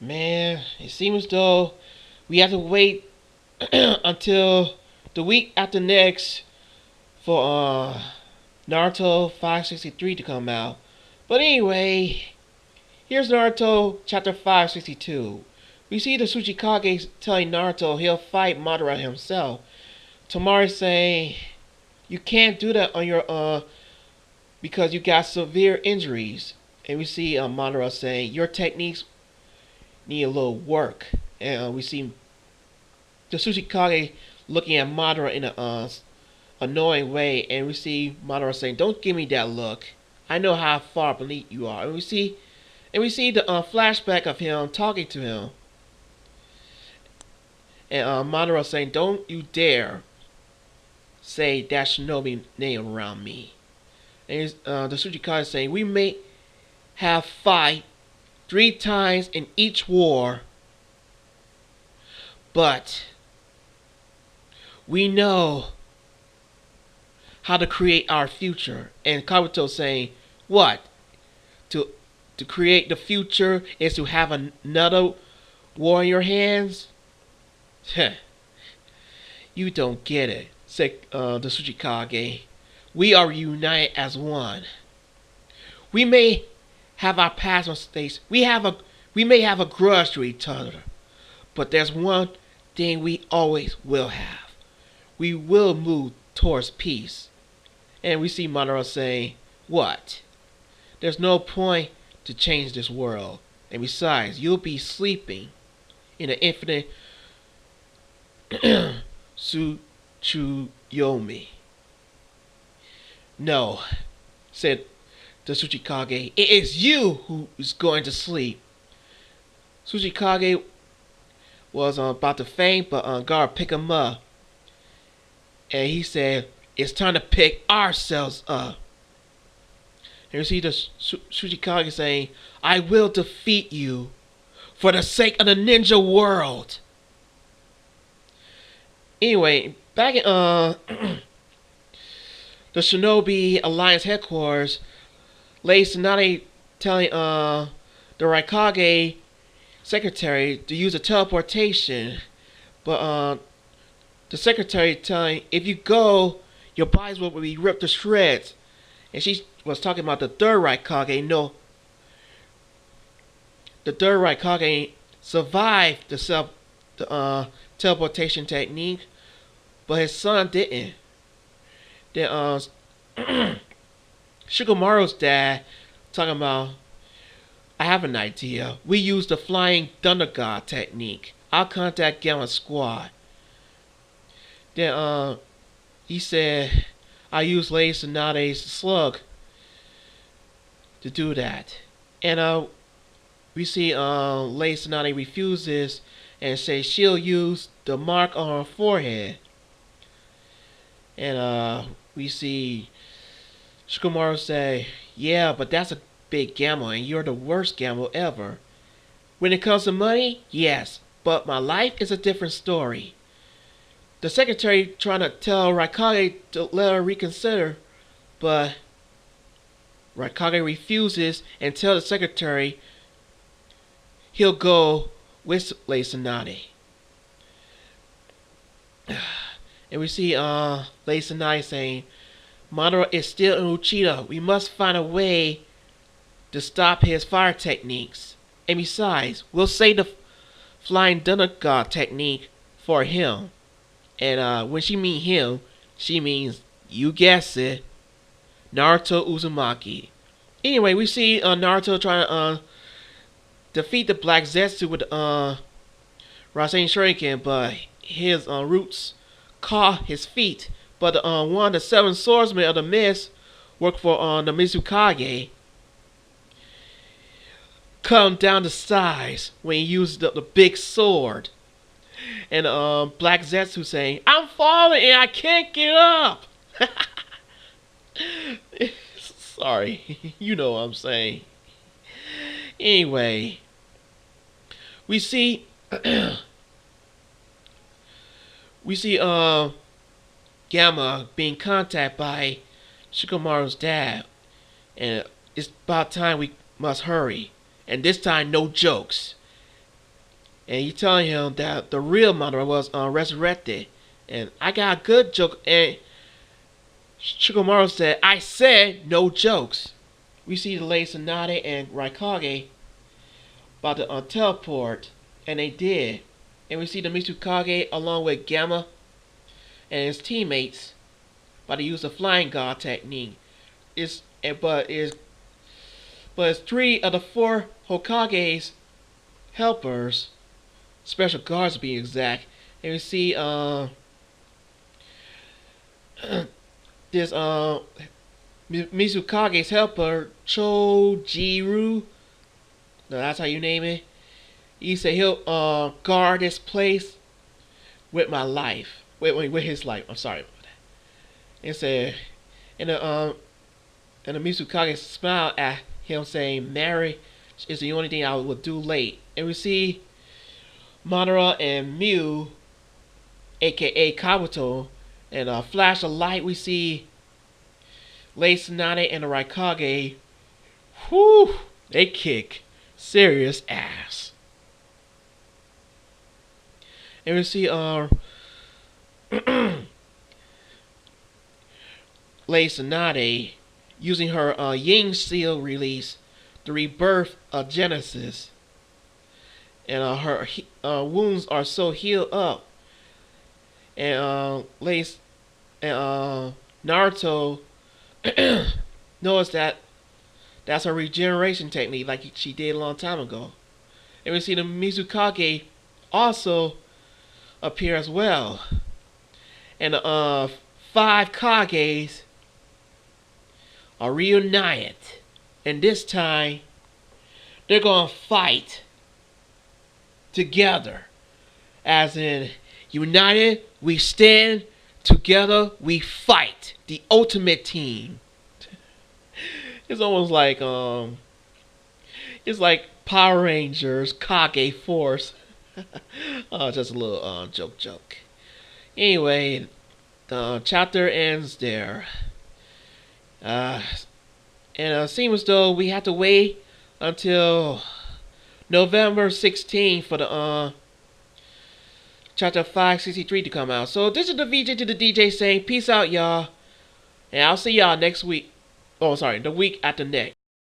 Man, it seems as though we have to wait until the week after next for Naruto 563 to come out. But anyway, here's Naruto chapter 562. We see the Tsuchikage telling Naruto he'll fight Madara himself. Tomari saying you can't do that on your because you got severe injuries. And we see Madara saying your techniques need a little work. And we see the Tsuchikage looking at Madara in a annoying way, and we see Madara saying, "Don't give me that look. I know how far beneath you are." And we see the flashback of him talking to him, and Madara saying, "Don't you dare say that shinobi name around me." And the Tsuchikage saying, "We may have fight 3 times in each war, but we know how to create our future." And Kabuto saying, "What? To to create the future is to have another war in your hands?" You don't get it, said the Tsuchikage. "We are united as one. We may have our past mistakes. We may have a grudge to each other, but there's one thing we always will have. We will move towards peace." And we see Madara saying, "What? There's no point to change this world. And besides, you'll be sleeping in an infinite Tsuchuyomi." "No," said the Tsuchikage. "It is you who is going to sleep." Tsuchikage was about to faint, but guard picked him up. And he said, "It's time to pick ourselves up." And you see the Tsuchikage saying, "I will defeat you for the sake of the ninja world." Anyway, back in the Shinobi Alliance headquarters, Lady Tsunade telling the Raikage secretary to use a teleportation, but the secretary telling, "If you go, your bodies will be ripped to shreds." And she was talking about the third Raikage. No, the third Raikage survived the teleportation technique, but his son didn't. Then Shikamaru's dad talking about, "I have an idea. We use the flying thunder god technique. I'll contact Gamma Squad." Then he said, "I use Lady Tsunade's slug to do that." And we see Lady Tsunade refuses and says she'll use the mark on her forehead. And we see Shikamaru say, "Yeah, but that's a big gamble, and you're the worst gamble ever. When it comes to money, yes, but my life is a different story." The secretary trying to tell Raikage to let her reconsider, but Raikage refuses and tells the secretary he'll go with Lady Tsunade. And we see Lady Tsunade saying, "Madara is still in Uchida. We must find a way to stop his fire techniques. And besides, we'll save the flying thunder god technique for him." And when she means him, she means, you guess it, Naruto Uzumaki. Anyway, we see Naruto trying to defeat the Black Zetsu with Rasen Shuriken, but his roots caught his feet. But one of the 7 swordsmen of the mist worked for the Mizukage, cut him down to size when he used the big sword. And Black Zetsu saying, "I'm falling and I can't get up." Sorry, you know what I'm saying. Anyway, we see Gamma being contacted by Shikamaru's dad, and it's about time we must hurry. And this time, no jokes. and he telling him that the real Madara was resurrected. And I got a good joke, and Shikamaru said, "I said no jokes." We see the late Tsunade and Raikage about to teleport, and they did. And we see the Mitsukage along with Gamma and his teammates about to use the flying god technique. But it's three of the four Hokage's helpers, special guards to be exact. And we see this Mitsukage's helper, Chojiru. No, that's how you name it. He said he'll guard this place with my life. With his life. I'm sorry about that. It said, and the Mitsukage smiled at him, saying, "Marriage is the only thing I would do late." And we see Madara and Mew, aka Kabuto, and a flash of light. We see Lei Tsunade and the Raikage. Whew, they kick serious ass. And we see Lei Tsunade using her Yin Seal release to rebirth Genesis. And her wounds are so healed up. And Naruto knows that that's her regeneration technique, like she did a long time ago. And we see the Mizukage also appear as well. And the 5 Kages are reunited. And this time, they're going to fight together. As in, united, we stand. Together, we fight. The ultimate team. It's almost like, it's like Power Rangers, Kage Force. Just a little joke. Anyway, the chapter ends there. And it seems as though we have to wait until November 16th for the chapter 563 to come out. So this is the VJ to the DJ saying peace out, y'all. And I'll see y'all next week. Oh, sorry, the week after next.